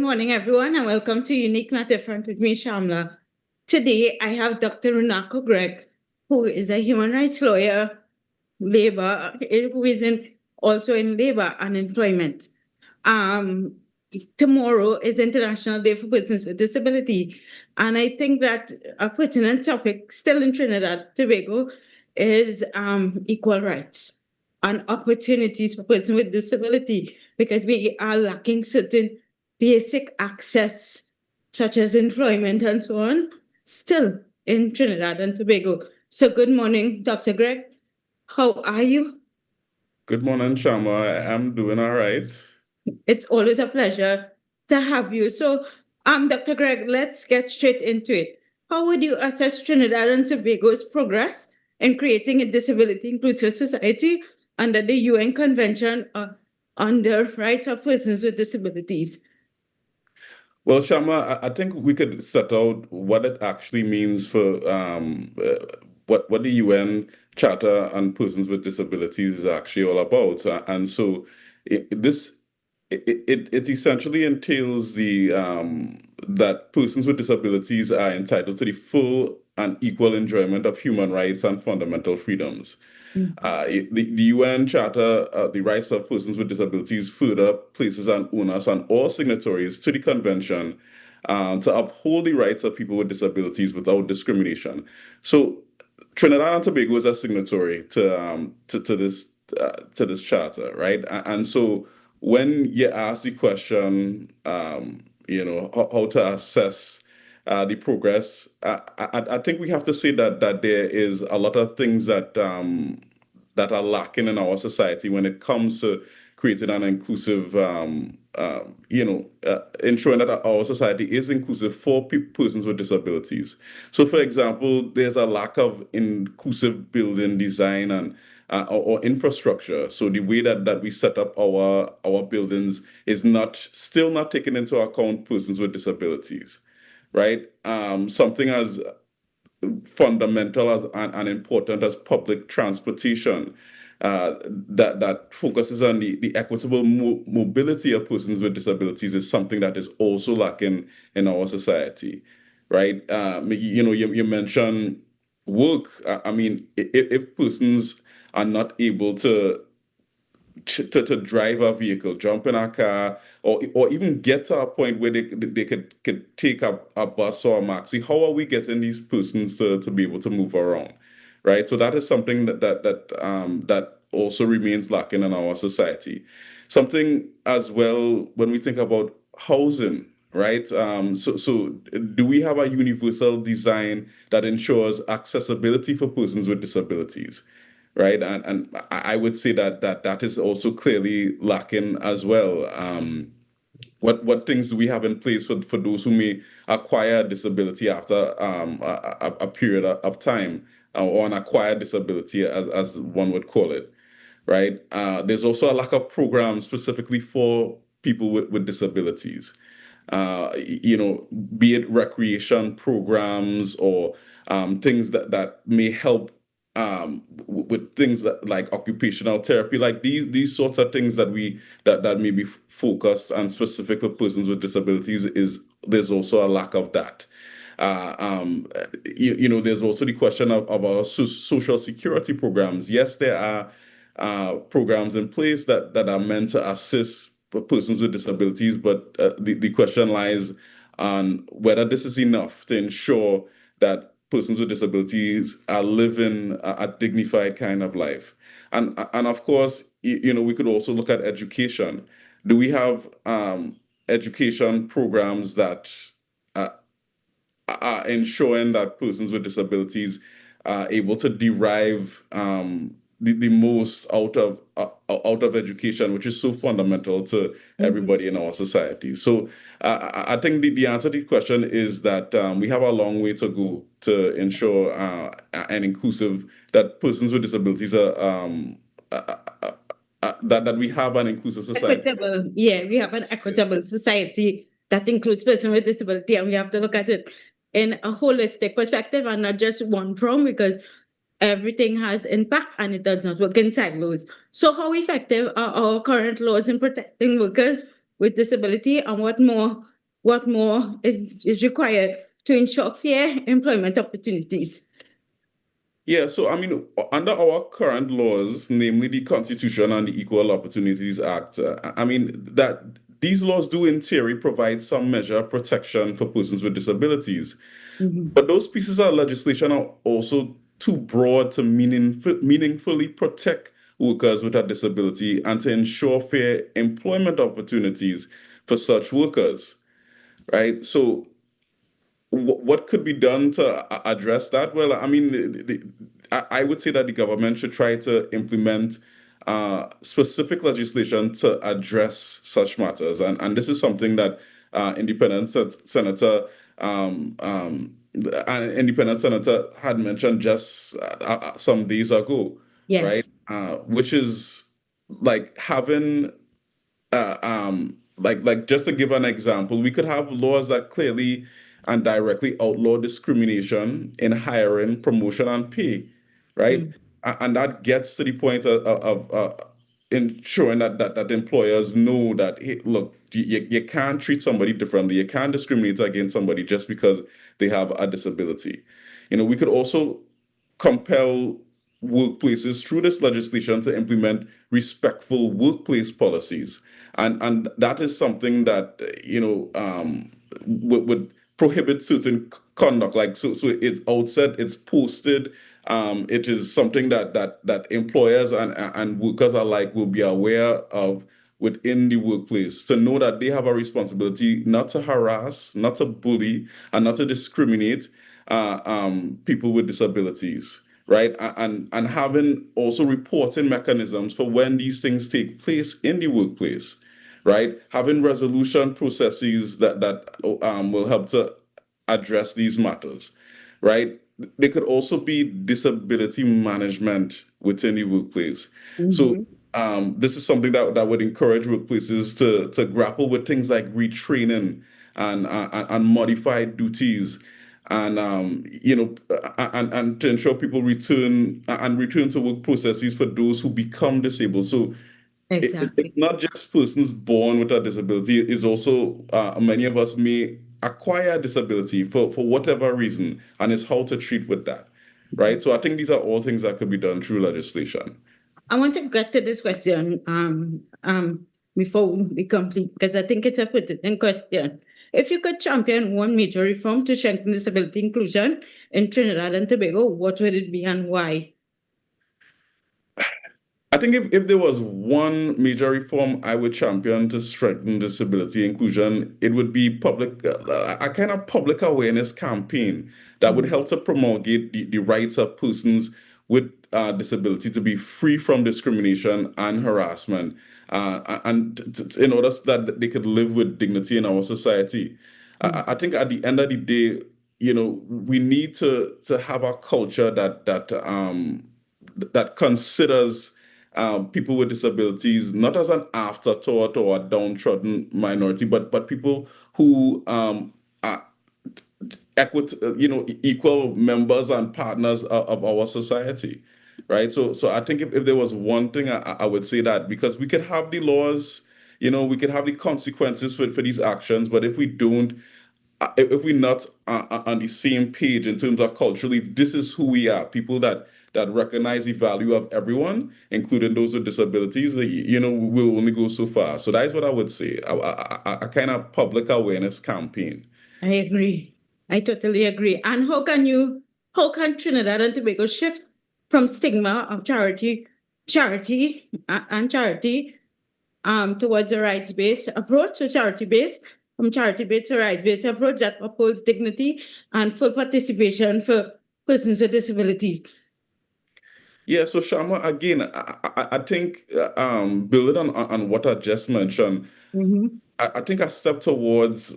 Good morning, everyone, and welcome to Unique Not Different with me, Shamla. Today, I have Dr. Runako Gregg, who is a human rights lawyer, labor, who is also in labor and employment. Um, Tomorrow is International Day for Persons with Disability, and I think that a pertinent topic still in Trinidad Tobago is equal rights and opportunities for persons with disability, because we are lacking certain basic access, such as employment and so on, still in Trinidad and Tobago. So, good morning, Dr. Gregg. How are you? Good morning, Shama. I'm doing all right. It's always a pleasure to have you. So, Dr. Gregg, let's get straight into it. How would you assess Trinidad and Tobago's progress in creating a disability inclusive society under the UN Convention on the Rights of Persons with Disabilities? Well, Shama, I think we could set out what it actually means for what the UN Charter on Persons with Disabilities is actually all about. And so it essentially entails the that persons with disabilities are entitled to the full and equal enjoyment of human rights and fundamental freedoms. The UN Charter, the rights of persons with disabilities, further places an onus on all signatories to the convention to uphold the rights of people with disabilities without discrimination. So, Trinidad and Tobago is a signatory to this charter, right? And so, when you ask the question, how to assess the progress, I think we have to say that there is a lot of things that are lacking in our society when it comes to creating an inclusive, ensuring that our society is inclusive for persons with disabilities. So, for example, there's a lack of inclusive building design and or infrastructure. So the way that we set up our buildings is still not taking into account persons with disabilities, right? Something as fundamental and important as public transportation that focuses on the equitable mobility of persons with disabilities is something that is also lacking in our society, right? You mentioned work. I mean, if persons are not able to drive a vehicle, jump in a car, or even get to a point where they could take a bus or a maxi. How are we getting these persons to be able to move around, right? So that is something that also remains lacking in our society. Something as well when we think about housing, right? So do we have a universal design that ensures accessibility for persons with disabilities? Right, and I would say that is also clearly lacking as well. What things do we have in place for those who may acquire disability after a period of time, or an acquired disability, as one would call it, right? There's also a lack of programs specifically for people with disabilities. Be it recreation programs or things that may help with things like occupational therapy, like these sorts of things that may be focused and specific for persons with disabilities. There's also a lack of that. There's also the question of our social security programs. Yes, there are programs in place that are meant to assist persons with disabilities, but the question lies on whether this is enough to ensure that persons with disabilities are living a dignified kind of life. And of course, we could also look at education. Do we have education programs that uh, are ensuring that persons with disabilities are able to derive the most out of education, which is so fundamental to everybody in our society? So I think the answer to the question is that we have a long way to go to ensure an inclusive, that persons with disabilities are that we have an inclusive society. Equitable. Yeah, we have an equitable society that includes persons with disability, and we have to look at it in a holistic perspective and not just one prong, because everything has impact and it does not work in silos. So, how effective are our current laws in protecting workers with disability, and what more is required to ensure fair employment opportunities? Yeah, so I mean, under our current laws, namely the Constitution and the Equal Opportunities Act, I mean, that these laws do, in theory, provide some measure of protection for persons with disabilities. Mhm. But those pieces of legislation are also too broad to meaningfully protect workers with a disability and to ensure fair employment opportunities for such workers, right? So what could be done to address that? Well, I mean, I would say that the government should try to implement specific legislation to address such matters, and this is something that Senator an independent senator had mentioned just some days ago, right? Yes. Which is like having like just to give an example, we could have laws that clearly and directly outlaw discrimination in hiring, promotion, and pay, right? Mm. And that gets to the point of ensuring that employers know that, hey, look, you can't treat somebody differently. You can't discriminate against somebody just because they have a disability. We could also compel workplaces through this legislation to implement respectful workplace policies, and that is something that would prohibit certain conduct. Like, so it's outset, it's posted. It is something that employers and workers alike will be aware of within the workplace, to know that they have a responsibility not to harass, not to bully, and not to discriminate people with disabilities, right? And having also reporting mechanisms for when these things take place in the workplace, right? Having resolution processes that will help to address these matters, right? There could also be disability management within the workplace. So Mhm. this is something that would encourage workplaces to grapple with things like retraining and modified duties, and and to ensure people return to work processes for those who become disabled. So Exactly. it's not just persons born with a disability. It's also many of us may acquire a disability for whatever reason, and it's how to treat with that, right? So I think these are all things that could be done through legislation. I want to get to this question before we complete, because I think it's a pertinent question. If you could champion one major reform to strengthen disability inclusion in Trinidad and Tobago, what would it be and why? I think if there was one major reform I would champion to strengthen disability inclusion, it would be a kind of public awareness campaign that would Mm. help to promulgate the rights of persons with disability to be free from discrimination and harassment, in order so that they could live with dignity in our society. Mm. I think at the end of the day, we need to have a culture that considers people with disabilities not as an afterthought or a downtrodden minority, but people who are equal members and partners of our society, right? So I think if there was one thing, I would say that, because we could have the laws, we could have the consequences for these actions, but if we don't, if we're not on the same page in terms of culturally, this is who we are, people that recognize the value of everyone, including those with disabilities, we'll only go so far. So that is what I would say, a kind of public awareness campaign. I agree. I totally agree. And how can Trinidad and Tobago shift from stigma of charity towards a rights-based approach to charity-based, from charity-based to rights-based approach that upholds dignity and full participation for persons with disabilities? Yeah, so Shama, again, I think building on what I just mentioned, Mhm. I think a step towards,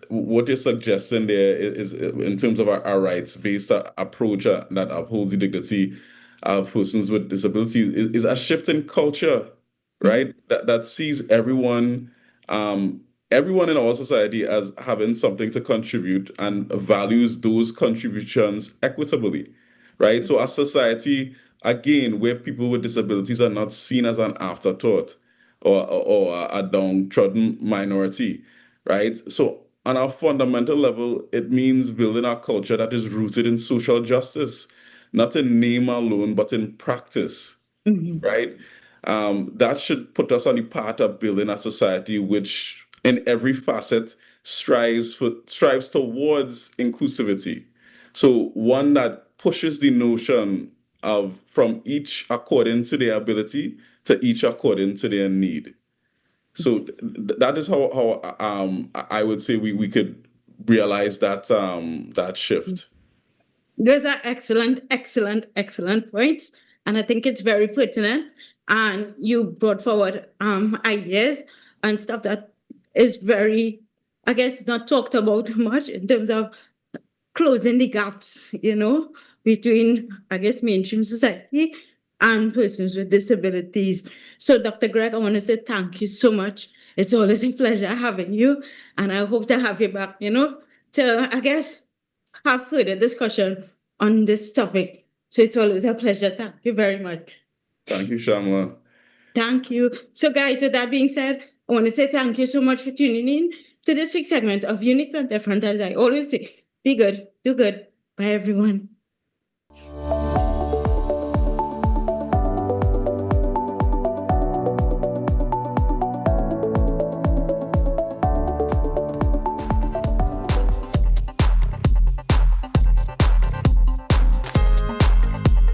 what you're suggesting there is in terms of our rights-based approach that upholds the dignity of persons with disabilities, is a shift in culture, right? That sees everyone in our society as having something to contribute and values those contributions equitably, right? So a society, again, where people with disabilities are not seen as an afterthought, or a downtrodden minority, right? So on a fundamental level, it means building a culture that is rooted in social justice, not in name alone, but in practice, Mhm. right? That should put us on the path of building a society which, in every facet, strives towards inclusivity. So one that pushes the notion of from each according to their ability to each according to their need. So that is how I would say we could realize that that shift. Those are excellent, excellent, excellent points. And I think it's very pertinent. And you brought forward ideas and stuff that is very, I guess, not talked about much in terms of closing the gaps, between, I guess, mainstream society and persons with disabilities. So, Dr. Gregg, I want to say thank you so much. It's always a pleasure having you. And I hope to have you back, to, I guess, have further discussion on this topic. So it's always a pleasure. Thank you very much. Thank you, Shamla. Thank you. So, guys, with that being said, I want to say thank you so much for tuning in to this week's segment of Unique and Different. As I always say, be good, do good. Bye, everyone.